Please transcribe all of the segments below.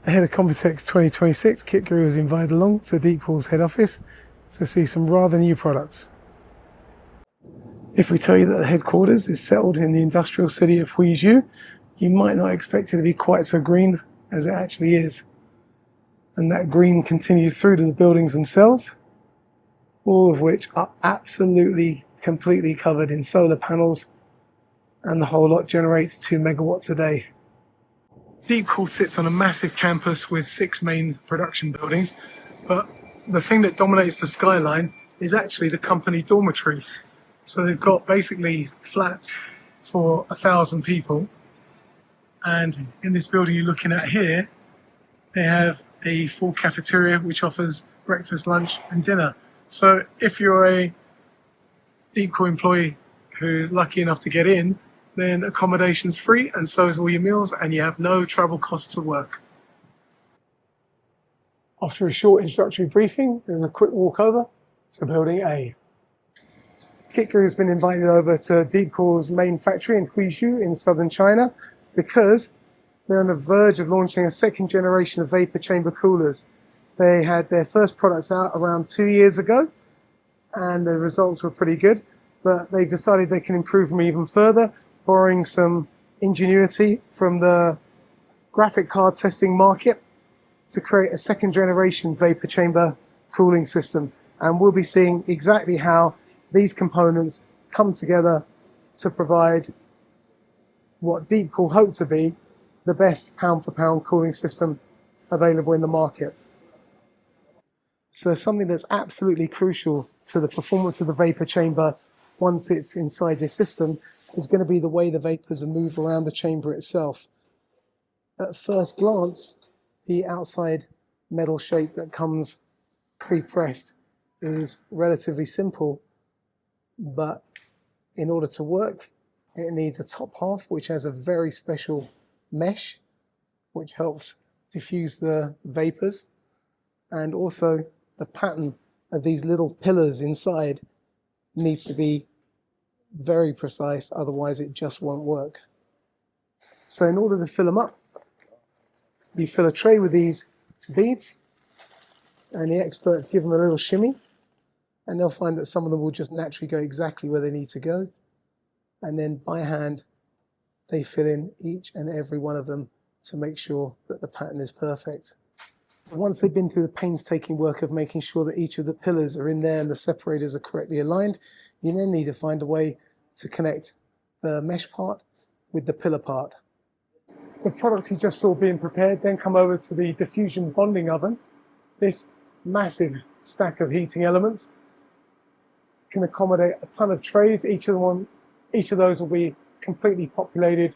Ahead of Computex 2026, KitGuru was invited along to DeepCool's head office to see some rather new products. If we tell you that the headquarters is settled in the industrial city of Huizhou, you might not expect it to be quite so green as it actually is. And that green continues through to the buildings themselves, all of which are absolutely completely covered in solar panels, and the whole lot generates 2 megawatts a day. DeepCool sits on a massive campus with 6 main production buildings, but the thing that dominates the skyline is actually the company dormitory. So they've got basically flats for 1,000 people, and in this building you're looking at here, they have a full cafeteria which offers breakfast, lunch and dinner. So if you're a DeepCool employee who's lucky enough to get in, then accommodation's free, and so is all your meals, and you have no travel costs to work. After a short introductory briefing, there's a quick walk over to Building A. KitGuru has been invited over to DeepCool's main factory in Huizhou in southern China because they're on the verge of launching a second generation of vapor chamber coolers. They had their first products out around 2 years ago, and the results were pretty good, but they've decided they can improve them even further, borrowing some ingenuity from the graphic card testing market to create a second generation vapor chamber cooling system. And we'll be seeing exactly how these components come together to provide what DeepCool hope to be the best pound for pound cooling system available in the market. So something that's absolutely crucial to the performance of the vapor chamber once it's inside your system is going to be the way the vapors move around the chamber itself. At first glance, the outside metal shape that comes pre-pressed is relatively simple, but in order to work, it needs a top half which has a very special mesh which helps diffuse the vapors, and also the pattern of these little pillars inside needs to be very precise, otherwise it just won't work. So in order to fill them up, you fill a tray with these beads, and the experts give them a little shimmy, and they'll find that some of them will just naturally go exactly where they need to go, and then by hand they fill in each and every one of them to make sure that the pattern is perfect. Once they've been through the painstaking work of making sure that each of the pillars are in there and the separators are correctly aligned, you then need to find a way to connect the mesh part with the pillar part. The product you just saw being prepared then come over to the Diffusion bonding oven. This massive stack of heating elements can accommodate a ton of trays. Each of those will be completely populated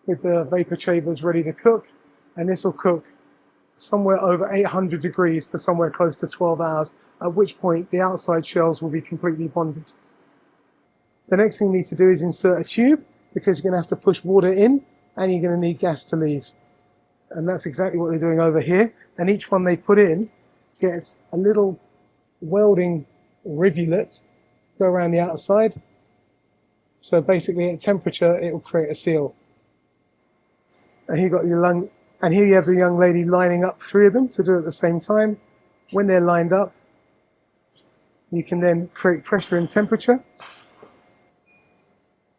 with the vapor chambers ready to cook, and this will cook somewhere over 800 degrees for somewhere close to 12 hours, at which point the outside shells will be completely bonded. The next thing you need to do is insert a tube, because you're going to have to push water in and you're going to need gas to leave. And that's exactly what they're doing over here. And each one they put in gets a little welding rivulet go around the outside. So basically at temperature it will create a seal. And here you have the young lady lining up 3 of them to do it at the same time. When they're lined up, you can then create pressure and temperature.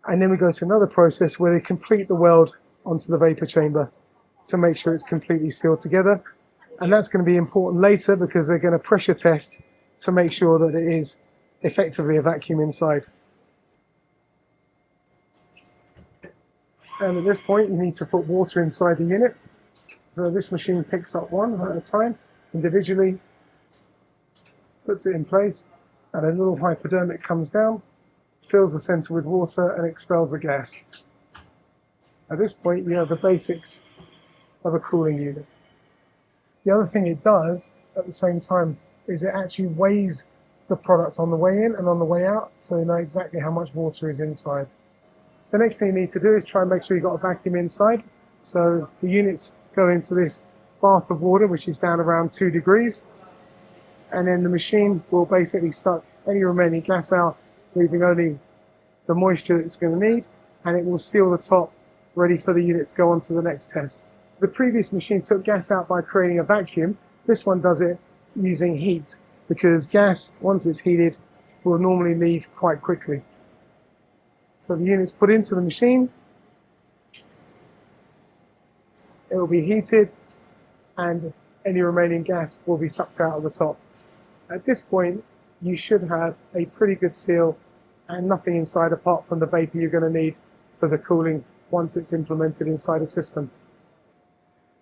And then we go to another process where they complete the weld onto the vapor chamber to make sure it's completely sealed together. And that's going to be important later because they're going to pressure test to make sure that it is effectively a vacuum inside. And at this point, you need to put water inside the unit. So this machine picks up one at a time, individually, puts it in place, and a little hypodermic comes down, fills the center with water and expels the gas. At this point, you have the basics of a cooling unit. The other thing it does at the same time is it actually weighs the product on the way in and on the way out, so you know exactly how much water is inside. The next thing you need to do is try and make sure you've got a vacuum inside. So the units go into this bath of water, which is down around 2 degrees. And then the machine will basically suck any remaining gas out, leaving only the moisture that it's going to need. And it will seal the top, ready for the unit to go on to the next test. The previous machine took gas out by creating a vacuum. This one does it using heat, because gas, once it's heated, will normally leave quite quickly. So the unit's put into the machine, it will be heated, and any remaining gas will be sucked out of the top. At this point, you should have a pretty good seal and nothing inside apart from the vapor you're going to need for the cooling once it's implemented inside a system.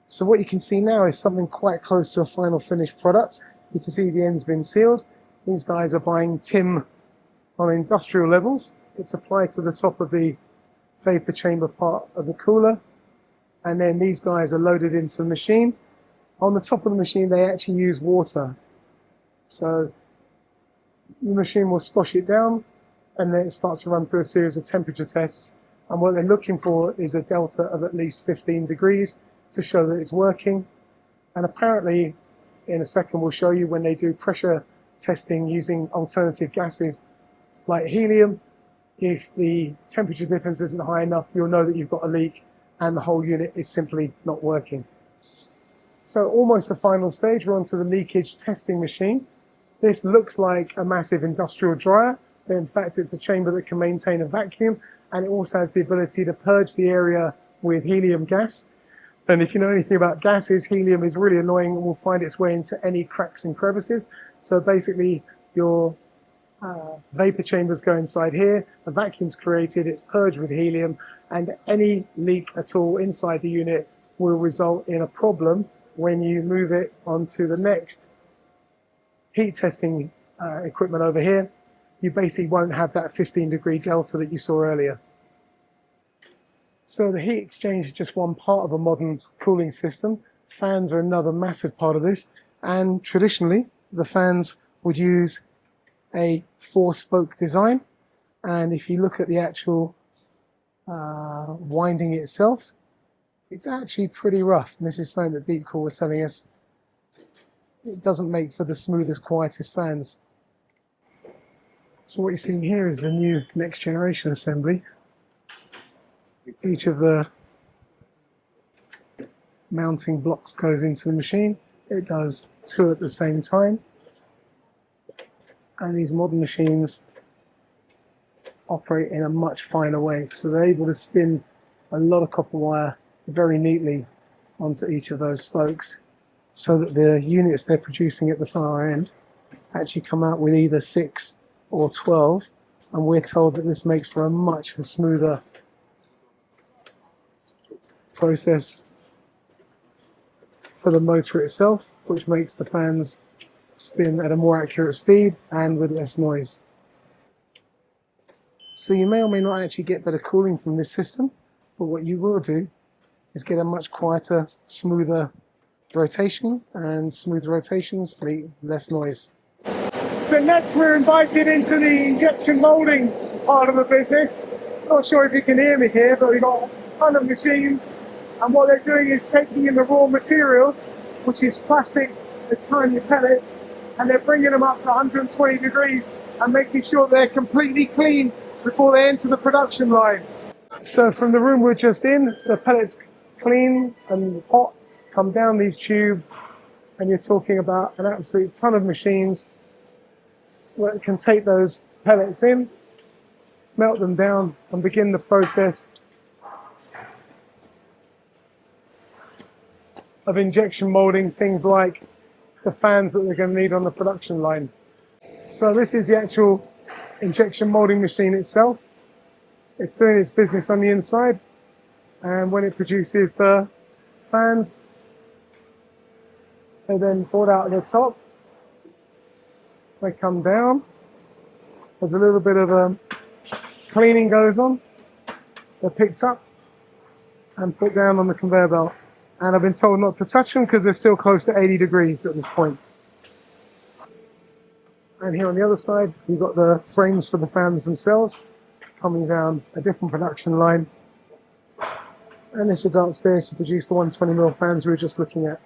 So what you can see now is something quite close to a final finished product. You can see the end's been sealed. These guys are buying tin on industrial levels. It's applied to the top of the vapor chamber part of the cooler. And then these guys are loaded into the machine. On the top of the machine, they actually use water. So the machine will squash it down, and then it starts to run through a series of temperature tests. And what they're looking for is a delta of at least 15 degrees to show that it's working. And apparently, in a second, we'll show you when they do pressure testing using alternative gases like helium, if the temperature difference isn't high enough, you'll know that you've got a leak and the whole unit is simply not working. So almost the final stage, we're onto the leakage testing machine. This looks like a massive industrial dryer, but in fact it's a chamber that can maintain a vacuum, and it also has the ability to purge the area with helium gas. And if you know anything about gases, helium is really annoying and will find its way into any cracks and crevices. So basically your vapor chambers go inside here, a vacuum's created, it's purged with helium, and any leak at all inside the unit will result in a problem when you move it onto the next heat testing equipment over here. You basically won't have that 15-degree delta that you saw earlier. So the heat exchange is just one part of a modern cooling system. Fans are another massive part of this, and traditionally the fans would use a 4-spoke design, and if you look at the actual winding itself, it's actually pretty rough, and this is something that DeepCool were telling us. It doesn't make for the smoothest, quietest fans. So what you're seeing here is the new next generation assembly. Each of the mounting blocks goes into the machine. It does 2 at the same time. And these modern machines operate in a much finer way. So they're able to spin a lot of copper wire very neatly onto each of those spokes, so that the units they're producing at the far end actually come out with either 6 or 12. And we're told that this makes for a much smoother process for the motor itself, which makes the fans spin at a more accurate speed and with less noise. So you may or may not actually get better cooling from this system, but what you will do is get a much quieter, smoother rotation, and smooth rotations mean less noise. So next we're invited into the injection moulding part of the business. Not sure if you can hear me here, but we've got a ton of machines, and what they're doing is taking in the raw materials, which is plastic as tiny pellets, and they're bringing them up to 120 degrees and making sure they're completely clean before they enter the production line. So from the room we're just in, the pellets clean and hot come down these tubes, and you're talking about an absolute ton of machines that can take those pellets in, melt them down, and begin the process of injection molding things like the fans that they're going to need on the production line. So this is the actual injection molding machine itself. It's doing its business on the inside, and when it produces the fans, they're then brought out at the top. They come down. There's a little bit of cleaning goes on. They're picked up and put down on the conveyor belt. And I've been told not to touch them because they're still close to 80 degrees at this point. And here on the other side, you've got the frames for the fans themselves coming down a different production line. And this will go upstairs to produce the 120mm fans we were just looking at.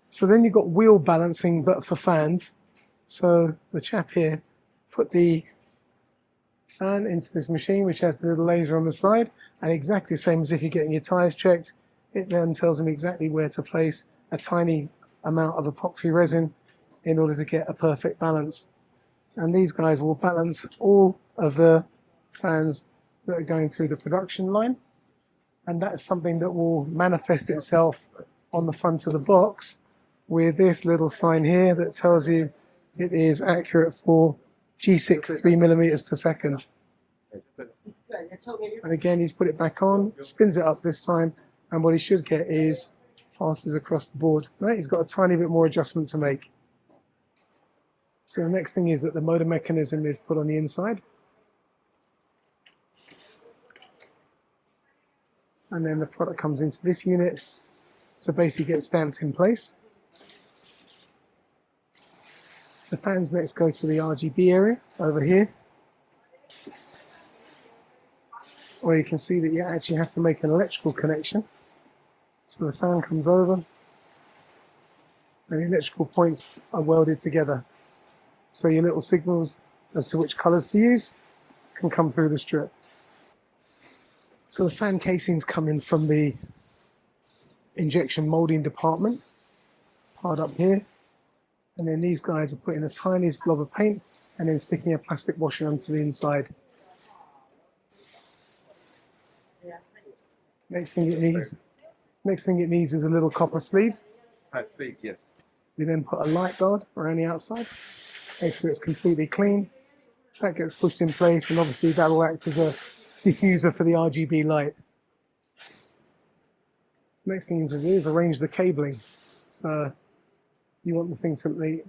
So then you've got wheel balancing, but for fans. So the chap here put the fan into this machine, which has the little laser on the side, and exactly the same as if you're getting your tyres checked. It then tells me exactly where to place a tiny amount of epoxy resin in order to get a perfect balance. And these guys will balance all of the fans that are going through the production line. And that's something that will manifest itself on the front of the box with this little sign here that tells you it is accurate for G6 3mm per second. And again, he's put it back on, spins it up this time, and what he should get is passes across the board. Right? He's got a tiny bit more adjustment to make. So the next thing is that the motor mechanism is put on the inside. And then the product comes into this unit to basically get stamped in place. The fans next go to the RGB area over here, where you can see that you actually have to make an electrical connection. So the fan comes over and the electrical points are welded together. So your little signals as to which colours to use can come through the strip. So the fan casings come in from the injection moulding department, piled up here. And then these guys are putting the tiniest blob of paint and then sticking a plastic washer onto the inside. Next thing it needs is a little copper sleeve. Sleeve, yes. We then put a light guard around the outside, make sure it's completely clean. That gets pushed in place, and obviously that will act as a diffuser for the RGB light. Next thing you need to do is arrange the cabling. So you want the thing to be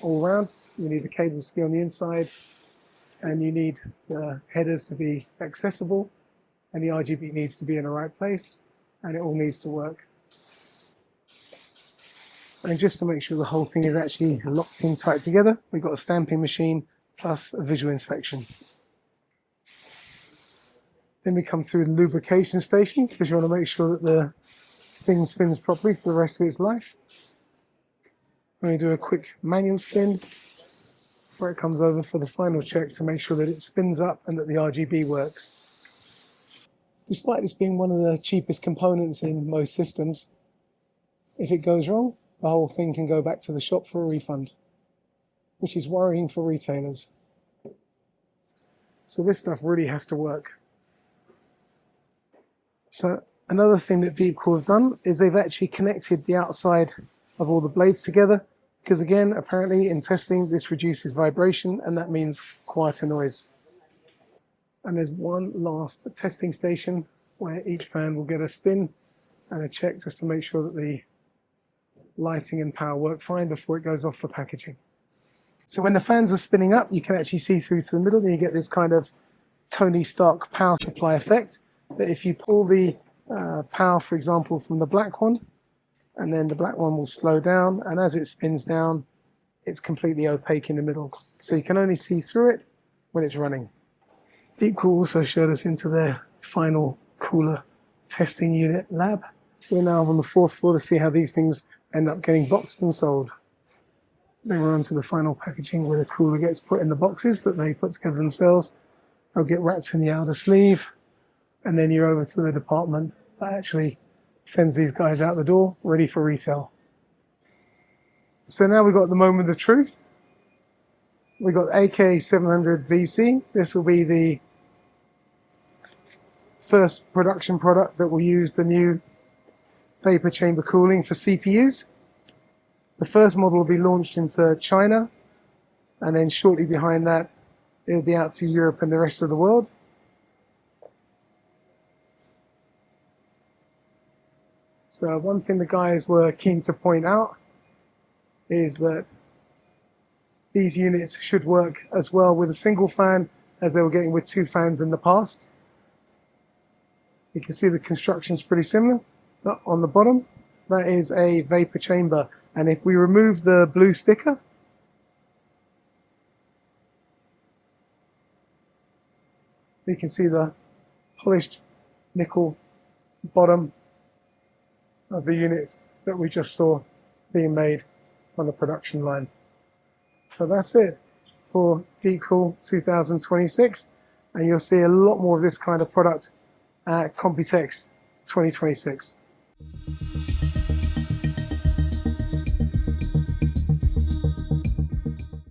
all around. You need the cables to be on the inside, and you need the headers to be accessible, and the RGB needs to be in the right place, and it all needs to work. And just to make sure the whole thing is actually locked in tight together, we've got a stamping machine plus a visual inspection. Then we come through the lubrication station, because you want to make sure that the thing spins properly for the rest of its life. I'm going to do a quick manual spin before it comes over for the final check to make sure that it spins up and that the RGB works. Despite this being one of the cheapest components in most systems, if it goes wrong, the whole thing can go back to the shop for a refund, which is worrying for retailers. So this stuff really has to work. So another thing that DeepCool have done is they've actually connected the outside of all the blades together, because again, apparently in testing this reduces vibration, and that means quieter noise. And there's one last testing station where each fan will get a spin and a check just to make sure that the lighting and power work fine before it goes off for packaging. So when the fans are spinning up, you can actually see through to the middle, and you get this kind of Tony Stark power supply effect. But if you pull the power, for example, from the black one, and then the black one will slow down, and as it spins down, it's completely opaque in the middle. So you can only see through it when it's running. DeepCool also showed us into their final cooler testing unit lab. We're now on the 4th floor to see how these things end up getting boxed and sold. Then we're on to the final packaging where the cooler gets put in the boxes that they put together themselves. They'll get wrapped in the outer sleeve, and then you're over to the department that actually sends these guys out the door, ready for retail. So now we've got the moment of truth. We've got AK700 VC. This will be the first production product that will use the new vapor chamber cooling for CPUs. The first model will be launched into China, and then shortly behind that, it'll be out to Europe and the rest of the world. So one thing the guys were keen to point out is that these units should work as well with a single fan as they were getting with 2 fans in the past. You can see the construction is pretty similar. But on the bottom, that is a vapor chamber. And if we remove the blue sticker, we can see the polished nickel bottom of the units that we just saw being made on the production line. So that's it for DeepCool 2026, and you'll see a lot more of this kind of product at Computex 2026.